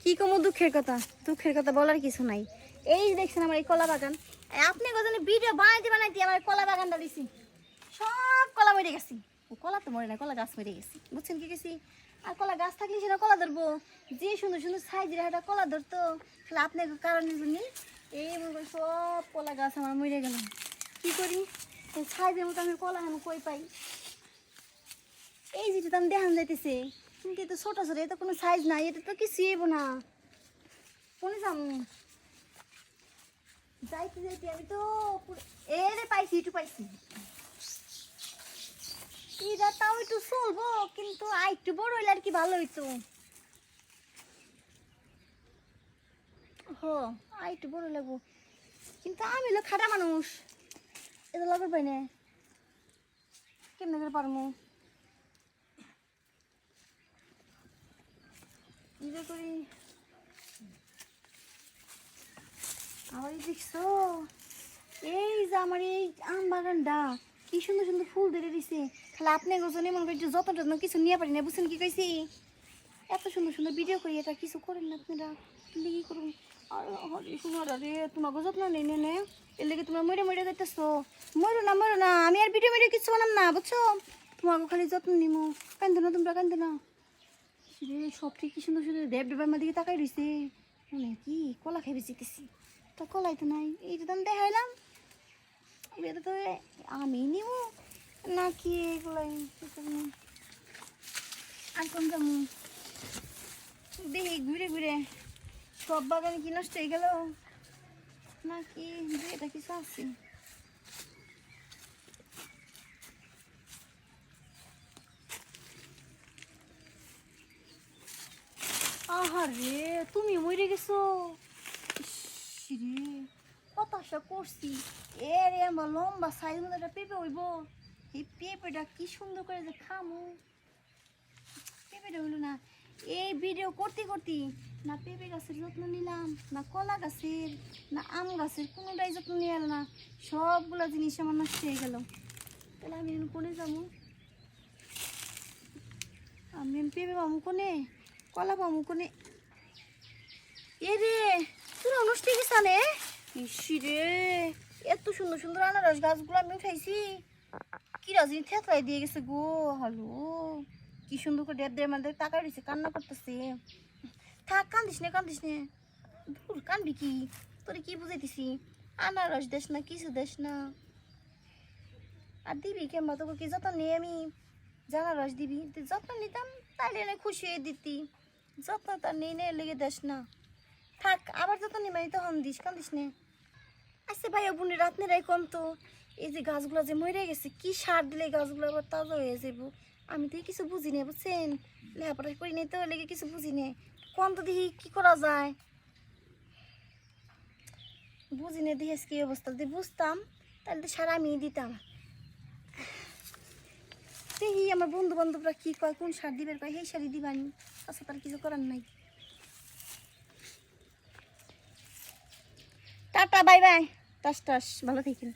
কি কম দুঃখের কথা বলার কিছু নাই। এই যে দেখছেন আমার এই কলা বাগান, আপনি কজন ভিডিও বানাইতে আমার কলা বাগানটা দিছি, সব কলা মরে গেছি। ও কলা তো মরে না, কলা গাছ মরে গেছি, বুঝছেন কি গেছি। আর কলা গাছ থাকলে সেটা কলা ধরবো, যে সুন্দর সুন্দর সাইজের একটা কলা ধরতো। তাহলে আপনার কারণের জন্য এই মনে সব কলা গাছ আমার মরে গেল। কি করি সাইজের মতো আমি কলা আমি কই পাই। এই যেটা আমি দেখান যাইতেছে, কিন্তু এটা ছোট ছোট, এটা কোনো সাইজ নাই, এটা তো কিছুই এবো না। কোনে যাবো যাইতে যাইতে আমি তো এরে পাইছি, একটু পাইছি। এটা তাও একটু চলবো, কিন্তু একটু বড় হইলে আর কি ভালো হইতো। হো একটু বড় লাগবো, কিন্তু আমি হলো খাটা মানুষ, এটা লাগবে পাই না, কেমনে করে পারবো। ইয়ে করি আবার দেখছো, এই যে আমার এই আম বাগানটা কি সুন্দর সুন্দর ফুল ধরে দিছে। তাহলে আপনি গোজনে মনে করি যত্ন টত্ন কিছু নিয়ে পারি না, বুঝছেন কি কইছি। এত সুন্দর সুন্দর ভিডিও করি, এটা কিছু করেন না আপনারা, কি করুন। আর শোনো রে, তোমাকে যত্ন নেই নে, এর লেগে তোমরা মরে মরে যাইতেছো। মরো না, আমি আর ভিডিও মিডিও কিছু বানাম না, বুঝছো। তোমাকে খালি যত্ন নিমো, কান্দো না তোমরা, কান্দো না। সব ঠিক কি সুন্দর সুন্দর দেব দেবার দিকে তাকাই রয়েছে, মানে কি কলা খাইবে যেতেছি, তো কলাই তো নাই। এইটা তো আমি দেখাইলাম, এটা তো আমি নিব নাকি এগুলাই আর কোন যাবো। দেখি ঘুরে ঘুরে সব বাগানে কি নষ্ট হয়ে গেল নাকি এটা কিছু আছে। আহারে তুমি মরে গেছো রে, কত আশা করছি। এরে আমার লম্বা সাইজ মতো একটা পেঁপে হইব, এই পেঁপেটা কি সুন্দর করে যে খামো, পেঁপেটা হইলো না। এই ভিডিও করতে করতে না পেঁপে গাছের যত্ন নিলাম, না কলা গাছের, না আম গাছের, কোনোটাই যত্ন নিয়ে এলো না। সবগুলো জিনিস আমার নষ্ট হয়ে গেল। তাহলে আমি কোনে যাবো, আমি পেঁপে পাবো কোনে, কলা পাবো কোনে। এ রে তোরা নষ্ট হয়ে গেছ নে, ইসি রে এত সুন্দর সুন্দর আনারস গাছগুলো আমি উঠাইছি, কি রাজনী থেতলাই দিয়ে গেছে গো। হ্যালো, কি সুন্দর করে ডেব দেড় মাঝে টাকা দিচ্ছে, কান্না করতেছে। থাক কান্দিস নে, দূর কানবি কি, তোরে কি বুঝাইতেছি। আনারস দেশ না, কিছু দেশ না, আর দিবি কেমবা তোকে কি যত্ন নেই আমি, আনারস দিবি, যত্ন নিতাম তাইলে এনে খুশি হয়ে দিতি, যত্ন তার নেই নে লেগে দেশ না। থাক আবার যত্ন নিবাই তখন দিস, কান্দিস নে। আচ্ছা ভাই বোনের রাত নেই কম তো, এই যে গাছগুলো যে মরে গেছে, কি সার দিলে গাছগুলো আবার তাজা হয়ে যাবো। আমি তো কিছু বুঝি না, বুঝছেন, লেখাপড়া করি নাই তো লেগে কিছু বুঝি না। কোন তো দেখি কি করা যায়, বুঝি না দেখি কি অবস্থা। যদি বুঝতাম তাহলে তো সার আমি দিতাম। দেখি আমার বন্ধু বান্ধবরা কি কয়, কোন সার দিবে কয় সেই সারই দিবানি, আচ্ছা তার কিছু করার নাই। টাটা বাই বাই, টাস টাস, ভালো থাকেন।